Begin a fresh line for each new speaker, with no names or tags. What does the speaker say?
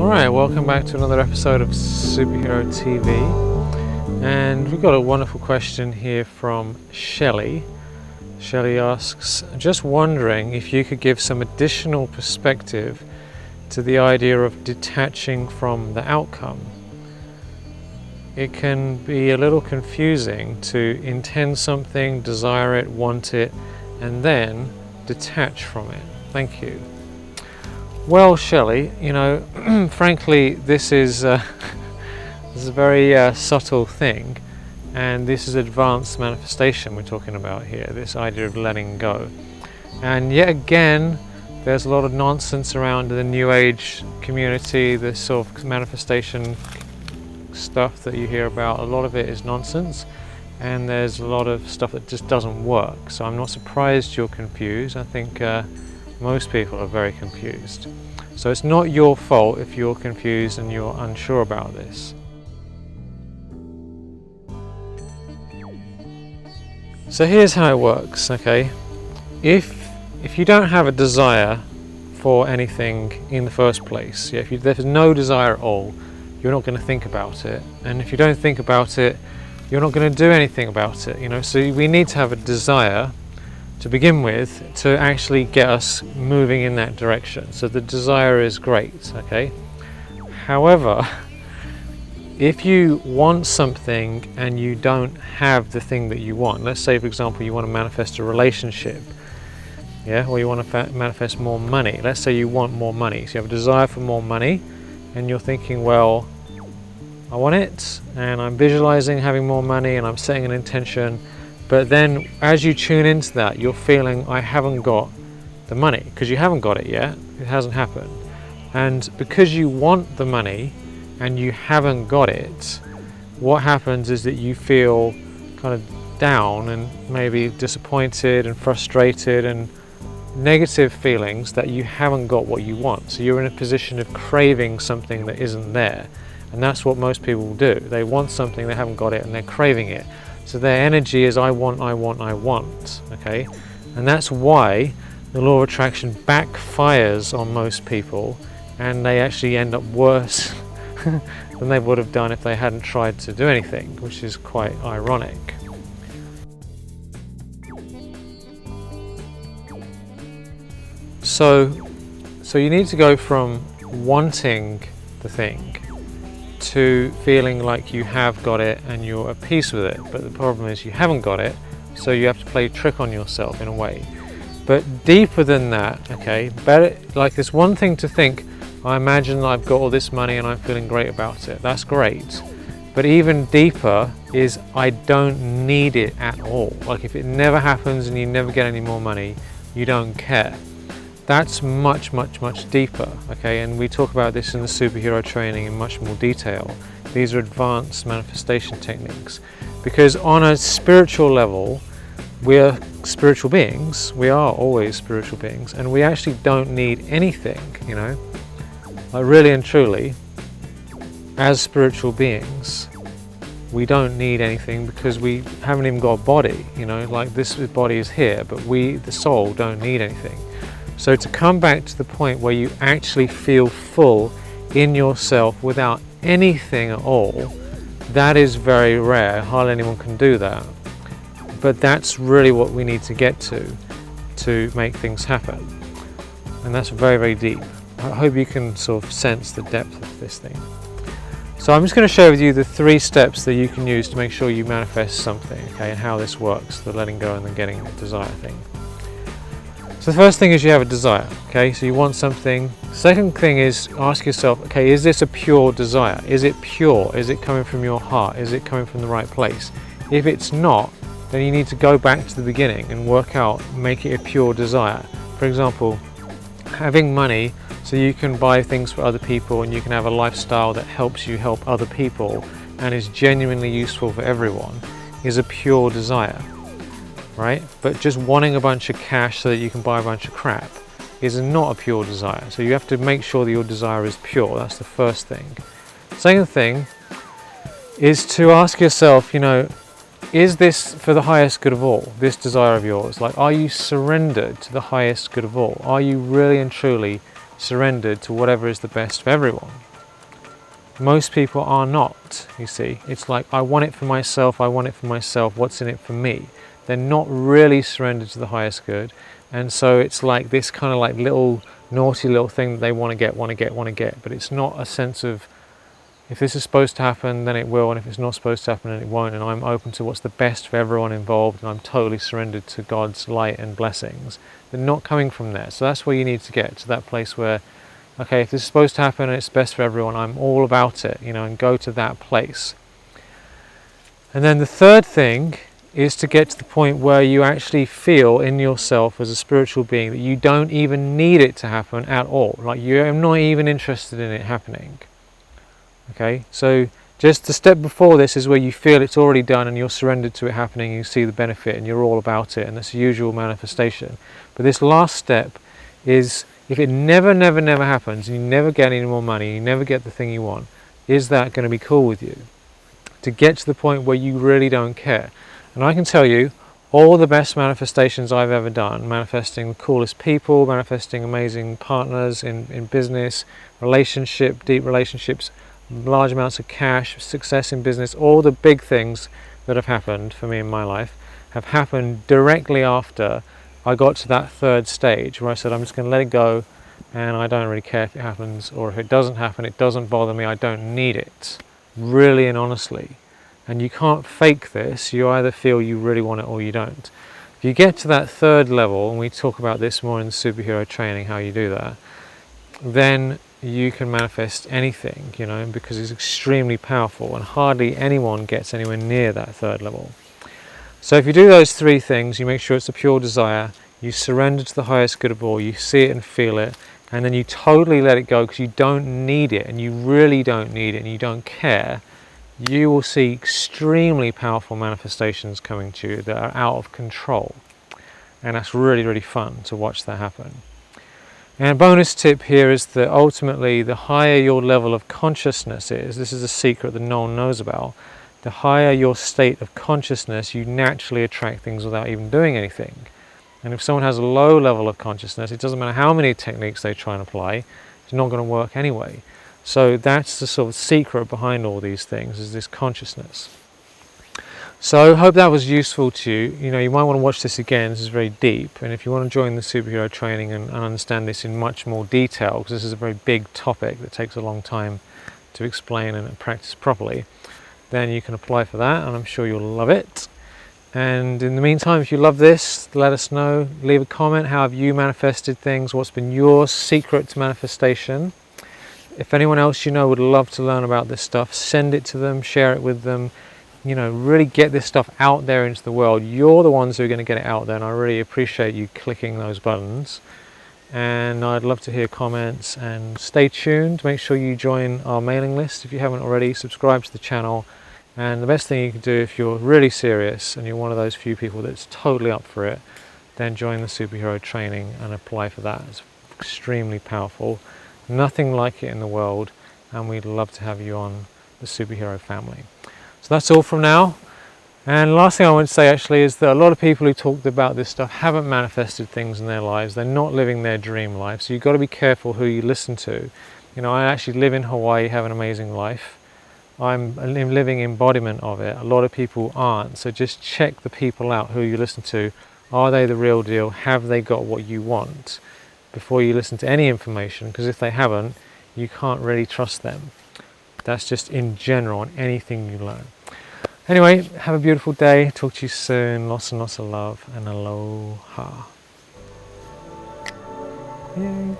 Alright, welcome back to another episode of Superhero TV, and we've got a wonderful question here from Shelley. Shelley asks, just wondering if you could give some additional perspective to the idea of detaching from the outcome. It can be a little confusing to intend something, desire it, want it, and then detach from it. Thank you. Well, Shelley, frankly, this is a very subtle thing, and this is advanced manifestation we're talking about here, this idea of letting go. And yet again, there's a lot of nonsense around the New Age community, this sort of manifestation stuff that you hear about. A lot of it is nonsense, and there's a lot of stuff that just doesn't work. So I'm not surprised you're confused. I think most people are very confused. So it's not your fault if you're confused and you're unsure about this. So here's how it works, okay? If you don't have a desire for anything in the first place, if there's no desire at all, you're not going to think about it. And if you don't think about it, you're not going to do anything about it, So we need to have a desire to begin with to actually get us moving in that direction. So the desire is great, okay? However, if you want something and you don't have the thing that you want, let's say for example you want to manifest a relationship, or you want to manifest more money. Let's say you want more money, so you have a desire for more money and you're thinking, well, I want it and I'm visualizing having more money and I'm setting an intention. But then as you tune into that, you're feeling, I haven't got the money, because you haven't got it yet. It hasn't happened. And because you want the money and you haven't got it, what happens is that you feel kind of down and maybe disappointed and frustrated and negative feelings that you haven't got what you want. So you're in a position of craving something that isn't there. And that's what most people do. They want something, they haven't got it, and they're craving it. So their energy is I want, okay? And that's why the law of attraction backfires on most people, and they actually end up worse than they would have done if they hadn't tried to do anything, which is quite ironic. So you need to go from wanting the thing to feeling like you have got it and you're at peace with it, but the problem is you haven't got it, so you have to play a trick on yourself in a way. But deeper than that, okay, better, like this one thing to think, I imagine I've got all this money and I'm feeling great about it. That's great. But even deeper is I don't need it at all. Like if it never happens and you never get any more money, you don't care. That's much, much, much deeper, okay? And we talk about this in the superhero training in much more detail. These are advanced manifestation techniques. Because on a spiritual level, we're spiritual beings. We are always spiritual beings. And we actually don't need anything, Like really and truly, as spiritual beings, we don't need anything because we haven't even got a body, Like this body is here, but we, the soul, don't need anything. So to come back to the point where you actually feel full in yourself without anything at all, that is very rare. Hardly anyone can do that. But that's really what we need to get to make things happen. And that's very, very deep. I hope you can sort of sense the depth of this thing. So I'm just going to share with you the 3 steps that you can use to make sure you manifest something, okay, and how this works, the letting go and the getting the desire thing. So the first thing is you have a desire, okay, so you want something. Second thing is ask yourself, okay, is this a pure desire? Is it pure? Is it coming from your heart? Is it coming from the right place? If it's not, then you need to go back to the beginning and work out, make it a pure desire. For example, having money so you can buy things for other people and you can have a lifestyle that helps you help other people and is genuinely useful for everyone is a pure desire. Right? But just wanting a bunch of cash so that you can buy a bunch of crap is not a pure desire. So you have to make sure that your desire is pure. That's the first thing. Second thing is to ask yourself, is this for the highest good of all, this desire of yours? Like, are you surrendered to the highest good of all? Are you really and truly surrendered to whatever is the best for everyone? Most people are not, you see. It's like, I want it for myself, I want it for myself, what's in it for me? They're not really surrendered to the highest good. And so it's like this kind of like little naughty little thing that they want to get, want to get, want to get. But it's not a sense of, if this is supposed to happen, then it will, and if it's not supposed to happen, then it won't. And I'm open to what's the best for everyone involved, and I'm totally surrendered to God's light and blessings. They're not coming from there. So that's where you need to get to, that place where, okay, if this is supposed to happen and it's best for everyone, I'm all about it, and go to that place. And then the third thing is to get to the point where you actually feel in yourself as a spiritual being that you don't even need it to happen at all. Like, you're not even interested in it happening. Okay, so just the step before this is where you feel it's already done and you're surrendered to it happening, you see the benefit and you're all about it, and that's the usual manifestation. But this last step is, if it never happens and you never get any more money, you never get the thing you want, is that going to be cool with you? To get to the point where you really don't care. And I can tell you, all the best manifestations I've ever done, manifesting the coolest people, manifesting amazing partners in business, deep relationships, large amounts of cash, success in business, all the big things that have happened for me in my life have happened directly after I got to that third stage where I said, I'm just going to let it go, and I don't really care if it happens, or if it doesn't happen, it doesn't bother me, I don't need it, really and honestly. And you can't fake this. You either feel you really want it or you don't. If you get to that third level, and we talk about this more in the superhero training, how you do that, then you can manifest anything, because it's extremely powerful, and hardly anyone gets anywhere near that third level. So if you do those three things, you make sure it's a pure desire, you surrender to the highest good of all, you see it and feel it, and then you totally let it go because you don't need it, and you really don't need it, and you don't care, you will see extremely powerful manifestations coming to you that are out of control. And that's really fun to watch that happen. And a bonus tip here is that ultimately, the higher your level of consciousness is, this is a secret that no one knows about, the higher your state of consciousness, you naturally attract things without even doing anything. And if someone has a low level of consciousness, it doesn't matter how many techniques they try and apply, it's not going to work anyway. So that's the sort of secret behind all these things, is this consciousness. So I hope that was useful to you. You might want to watch this again, this is very deep, and if you want to join the superhero training and understand this in much more detail, because this is a very big topic that takes a long time to explain and practice properly, then you can apply for that, and I'm sure you'll love it. And in the meantime, if you love this, let us know, leave a comment, how have you manifested things, what's been your secret to manifestation. If anyone else would love to learn about this stuff, send it to them, share it with them. Really get this stuff out there into the world. You're the ones who are going to get it out there, and I really appreciate you clicking those buttons. And I'd love to hear comments, and stay tuned. Make sure you join our mailing list if you haven't already. Subscribe to the channel. And the best thing you can do, if you're really serious and you're one of those few people that's totally up for it, then join the superhero training and apply for that. It's extremely powerful. Nothing like it in the world, and we'd love to have you on the superhero family. So that's all from now. And last thing I want to say actually is that a lot of people who talked about this stuff haven't manifested things in their lives. They're not living their dream life. So you've got to be careful who you listen to. I actually live in Hawaii, have an amazing life. I'm a living embodiment of it. A lot of people aren't. So just check the people out who you listen to. Are they the real deal? Have they got what you want? Before you listen to any information, because if they haven't, you can't really trust them. That's just in general on anything you learn. Anyway, have a beautiful day. Talk to you soon. Lots and lots of love, and aloha. Yay.